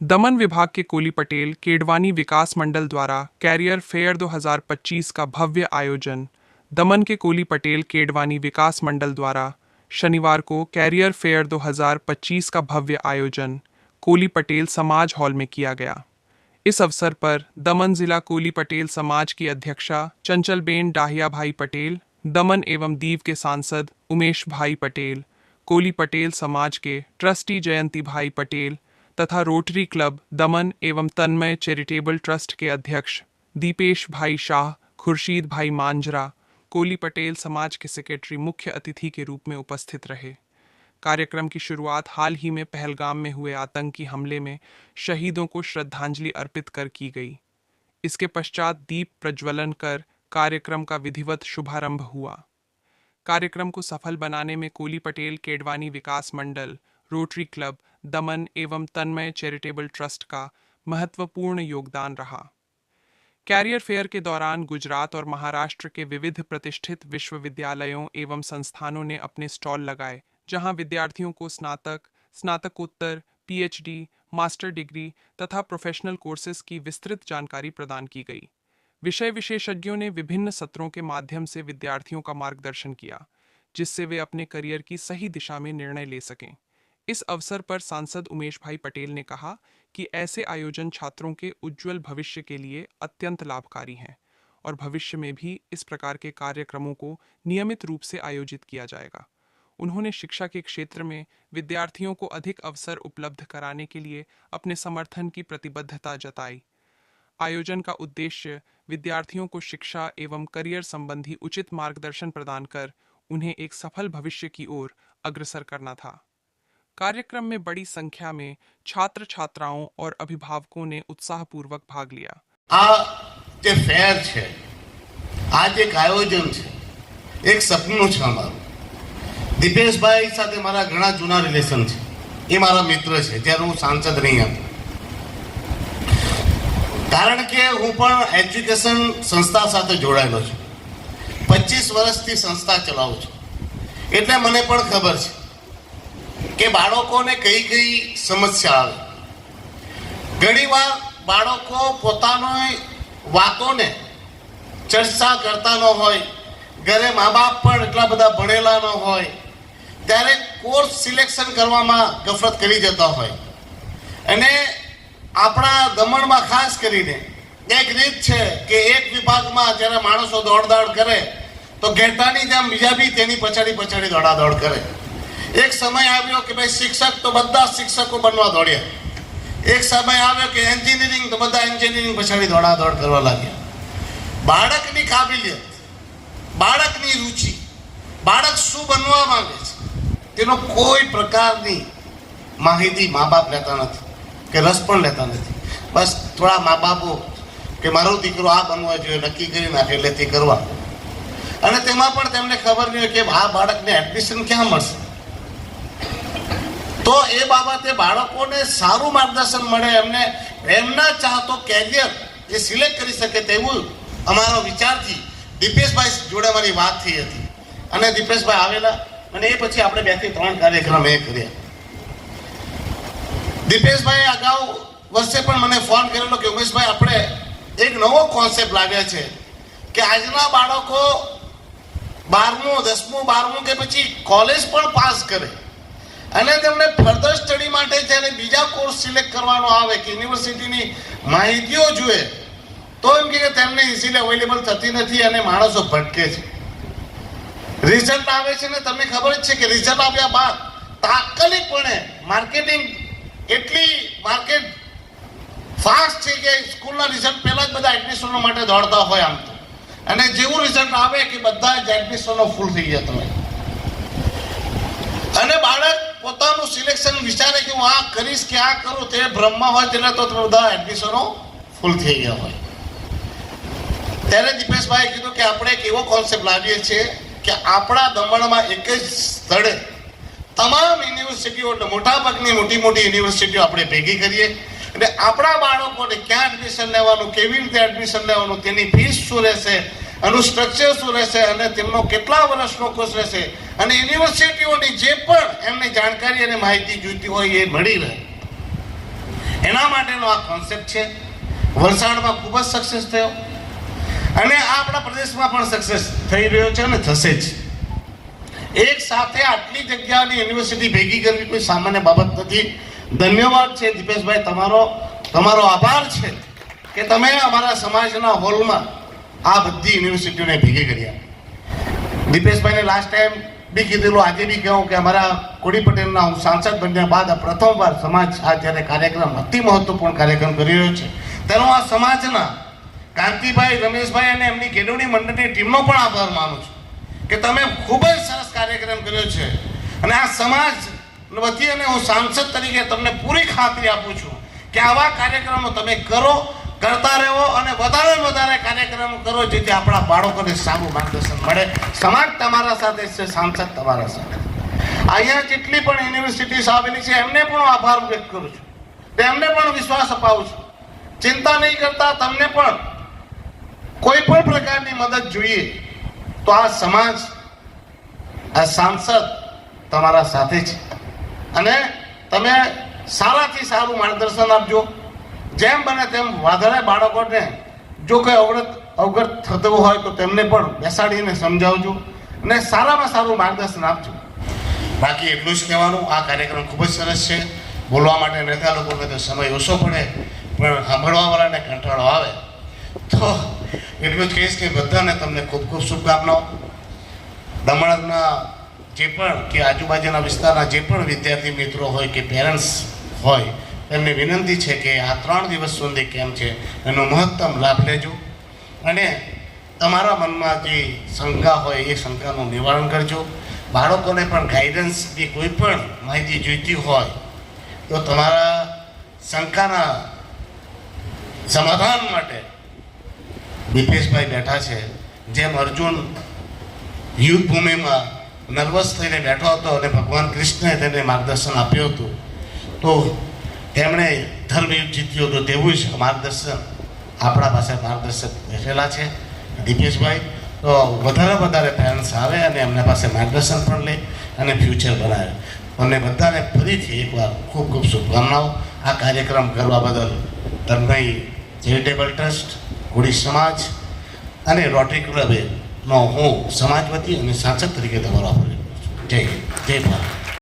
दमन विभाग के कोली पटेल केडवानी विकास मंडल द्वारा कैरियर फेयर 2025 का भव्य आयोजन। दमन के कोली पटेल केडवानी विकास मंडल द्वारा शनिवार को कैरियर फेयर 2025 का भव्य आयोजन कोली पटेल समाज हॉल में किया गया। इस अवसर पर दमन जिला कोली पटेल समाज की अध्यक्षा चंचलबेन डाहिया भाई पटेल, दमन एवं दीव के सांसद उमेश भाई पटेल, कोली पटेल समाज के ट्रस्टी जयंती भाई पटेल तथा रोटरी क्लब दमन एवं तन्मय चैरिटेबल ट्रस्ट के अध्यक्ष दीपेश भाई शाह, खुर्शीद भाई मांजरा, कोली पटेल समाज के सेक्रेटरी मुख्य अतिथि के रूप में उपस्थित रहे। कार्यक्रम की शुरुआत हाल ही में पहलगाम में हुए आतंकी हमले में शहीदों को श्रद्धांजलि अर्पित कर की गई। इसके पश्चात दीप प्रज्वलन कर कार्यक्रम का विधिवत शुभारंभ हुआ। कार्यक्रम को सफल बनाने में कोली पटेल केडवानी विकास मंडल, रोटरी क्लब दमन एवं तन्मय चैरिटेबल ट्रस्ट का महत्वपूर्ण योगदान रहा। कैरियर फेयर के दौरान गुजरात और महाराष्ट्र के विविध प्रतिष्ठित विश्वविद्यालयों एवं संस्थानों ने अपने स्टॉल लगाए, जहां विद्यार्थियों को स्नातक, स्नातकोत्तर, पीएचडी, मास्टर डिग्री तथा प्रोफेशनल कोर्सेज की विस्तृत जानकारी प्रदान की गई। विषय विशेषज्ञों ने विभिन्न सत्रों के माध्यम से विद्यार्थियों का मार्गदर्शन किया, जिससे वे अपने करियर की सही दिशा में निर्णय ले सकें। इस अवसर पर सांसद उमेश भाई पटेल ने कहा कि ऐसे आयोजन छात्रों के उज्जवल भविष्य के लिए अत्यंत लाभकारी हैं और भविष्य में भी इस प्रकार के कार्यक्रमों को नियमित रूप से आयोजित किया जाएगा। उन्होंने शिक्षा के क्षेत्र में विद्यार्थियों को अधिक अवसर उपलब्ध कराने के लिए अपने समर्थन की प्रतिबद्धता जताई। आयोजन का उद्देश्य विद्यार्थियों को शिक्षा एवं करियर संबंधी उचित मार्गदर्शन प्रदान कर उन्हें एक सफल भविष्य की ओर अग्रसर करना था। कार्यक्रम में बड़ी संख्या में छात्र छात्राओं और अभिभावकों ने उत्साहपूर्वक भाग लिया। આ જે ફેર છે, આ જે એક આયોજન છે, એક સપનું છે અમારું। દીપેશભાઈ સાથે મારા ઘણા જૂના રિલેશન છે, એ મારા મિત્ર છે જ્યારે હું સાંસદ નહીં હતો। કારણ કે હું પણ એજ્યુકેશન સંસ્થા સાથે જોડાયેલો છું, 25 વર્ષથી સંસ્થા ચલાવું છું, એટલે મને પણ ખબર છે કે બાળકોને કઈ કઈ સમસ્યા આવે। ઘણીવાર બાળકો પોતાની વાતોને ચર્ચા કરતા ન હોય, ઘરે મા બાપ પણ એટલા બધા ભણેલા ન હોય, ત્યારે કોર્સ સિલેક્શન કરવામાં ગફલત કરી જતા હોય। અને આપણા દમણમાં ખાસ કરીને એક રીત છે કે એક વિભાગમાં જ્યારે માણસો દોડદાડ કરે તો ઘેટાની જેમ બીજા બી તેની પછાડી પછાડી દોડાદોડ કરે। એક સમય આવ્યો કે ભાઈ શિક્ષક તો બધા શિક્ષકો બનવા દોડ્યા, એક સમય આવ્યો કે એન્જિનિયરિંગ તો બધા એન્જિનિયરિંગ પછાડી દોડાદોડ કરવા લાગ્યા। બાળકની કાબિલિયત, બાળકની રુચિ, બાળક શું બનવા માંગે છે તેનો કોઈ પ્રકારની માહિતી મા બાપ લેતા નથી કે રસ પણ લેતા નથી। બસ થોડા મા બાપો કે મારો દીકરો આ બનવા જોઈએ નક્કી કરી નાખે એટલે તે કરવા, અને તેમાં પણ તેમને ખબર નહીં હોય કે આ બાળકને એડમિશન ક્યાં મળશે। તો એ બાબતે બાળકોને સારું માર્ગદર્શન મળે, એમને એમના ચાહતો કેરિયર એ સિલેક્ટ કરી શકે તેવું અમારો વિચારથી દીપેશભાઈ જોડે મારી વાત થઈ હતી, અને દીપેશભાઈ આવેલા અને એ પછી આપણે 2 થી 3 કાર્યક્રમ એ કર્યા। દીપેશભાઈ અગાઉ વર્ષે પણ મને ફોન કરેલો કે ઉમેશભાઈ આપણે એક નવો કોન્સેપ્ટ લાવ્યા છે કે આજના બાળકો 12મું 10મું 12મું કે પછી કોલેજ પણ પાસ કરે અને તેમને ફર્ધર સ્ટડી માટે જ્યારે બીજા કોર્સ સિલેક્ટ કરવાનો આવે કે યુનિવર્સિટીની માહિતીઓ જોઈએ તો એમ કે તેમને ઇઝીલી અવેલેબલ થતી નથી અને માણસો ભટકે છે। રિઝલ્ટ આવે છે ને તમને ખબર જ છે કે રિઝલ્ટ આવ્યા બાદ તાત્કાલિકપણે માર્કેટિંગ એટલી માર્કેટ ફાસ્ટ છે કે સ્કૂલના રિઝલ્ટ પહેલા જ બધા એડમિશનો માટે દોડતા હોય આમ તો, અને જેવું રિઝલ્ટ આવે કે બધા જ એડમિશનો ફૂલ થઈ જતા હોય અને બાળક પોતાનું સિલેક્શન વિચારે કે હું આ કરીશ કે આ કરું, તે ભ્રમમાં હોય એટલે તો બધા એડમિશનો ફૂલ થઈ ગયા હોય। ત્યારે દીપેશભાઈએ કીધું કે આપણે એક એવો કોન્સેપ્ટ લાવીએ છીએ કે આપણા દમણમાં એક જ સ્થળે તમામ યુનિવર્સિટીઓ, મોટાભાગની મોટી મોટી યુનિવર્સિટીઓ આપણે ભેગી કરીએ અને આપણા બાળકોને ક્યાં એડમિશન લેવાનું, કેવી રીતે એડમિશન લેવાનું, તેની ફીસ શું રહેશે, આનું સ્ટ્રક્ચર શું રહેશે અને તેમનો કેટલા વર્ષનો કોર્સ રહેશે અને યુનિવર્સિટીઓની જે પણ એમને જાણકારી અને માહિતી જોઈતી હોય એ મળી રહે। એના માટેનો આ કોન્સેપ્ટ છે. વલસાડમાં ખૂબ જ સક્સેસ થયો અને આ આપણા પ્રદેશમાં પણ સક્સેસ થઈ રહ્યો છે અને થશે જ. એક સાથે આટલી જગ્યાની યુનિવર્સિટી ભેગી કરવી કોઈ સામાન્ય બાબત નથી. ધન્યવાદ છે દીપેશભાઈ, તમારો આભાર છે કે તમે અમારા સમાજના હોલમાં આ બધી યુનિવર્સિટીઓને ભેગી કર્યા. દીપેશભાઈને લાસ્ટ ટાઈમ બી કીધેલું, આજે બી કહું કે અમારા કોડી પટેલના હું સાંસદ બન્યા બાદ આ પ્રથમવાર સમાજ આ જ્યારે કાર્યક્રમ અતિ મહત્વપૂર્ણ કાર્યક્રમ કરી રહ્યો છે તેનો આ સમાજના કાંતિભાઈ, રમેશભાઈ અને એમની કેળવણી મંડળની ટીમનો પણ આભાર માનું છું કે તમે ખૂબ જ સરસ કાર્યક્રમ કર્યો છે. અને આ સમાજ વતી અને હું સાંસદ તરીકે તમને પૂરી ખાતરી આપું છું કે આવા કાર્યક્રમો તમે કરતા રહો અને વધારે કાર્યક્રમો કરો જેથી આપણા બાળકોને સારું માર્ગદર્શન મળે. સમાજ તમારા સાથે છે, સાંસદ તમારા સાથે. અહીંયા જેટલી પણ યુનિવર્સિટીઝ આવેલી છે એમને પણ આભાર વ્યક્ત કરું છું, તેમને પણ વિશ્વાસ અપાવું છું. ચિંતા નહીં કરતા, તમને પણ કોઈ પણ પ્રકારની મદદ જોઈએ તો આ સમાજ, આ સાંસદ તમારા સાથે છે અને તમે સારાથી સારું માર્ગદર્શન આપજો. જેમ બને તેમ વધારે બાળકોને જો કંઈ અવગત થતું હોય તો તેમને પણ બેસાડીને સમજાવજો અને સારામાં સારું માર્ગદર્શન આપજો. બાકી એટલું જ કહેવાનું, આ કાર્યક્રમ ખૂબ જ સરસ છે. બોલવા માટે રહેતા લોકોને તો સમય ઓછો પડે પણ સાંભળવાવાળાને કંટાળો આવે તો એટલું જ કહીશ કે બધાને તમને ખૂબ ખૂબ શુભકામનાઓ. દમણના જે પણ કે આજુબાજુના વિસ્તારના જે પણ વિદ્યાર્થી મિત્રો હોય કે પેરેન્ટ્સ હોય એમને વિનંતી છે કે આ 3 દિવસ સુધી કેમ્પ છે એનો મહત્તમ લાભ લેજો અને તમારા મનમાં જે શંકા હોય એ શંકાનું નિવારણ કરજો. બાળકોને પણ ગાઈડન્સની કોઈ પણ માહિતી જોઈતી હોય તો તમારા શંકાના સમાધાન માટે દીપેશભાઈ બેઠા છે. જેમ અર્જુન યુદ્ધ ભૂમિમાં નર્વસ થઈને બેઠો હતો અને ભગવાન કૃષ્ણએ તેને માર્ગદર્શન આપ્યું હતું તો તેમણે ધર્મયુદ્ધ જીત્યો હતો, તેવું જ માર્ગદર્શન આપણા પાસે માર્ગદર્શક બેઠેલા છે દીપેશભાઈ. તો વધારે પેરેન્ટ્સ આવે અને એમના પાસે માર્ગદર્શન પણ લે અને ફ્યુચર બનાવે. તમને બધાને ફરીથી એકવાર ખૂબ ખૂબ શુભકામનાઓ. આ કાર્યક્રમ કરવા બદલ તન્મય ચેરિટેબલ ટ્રસ્ટ, કોળી સમાજ અને રોટરી ક્લબનો હું સમાજ વતી અને સાંસદ તરીકે તમારો આભાર. જય ભારત.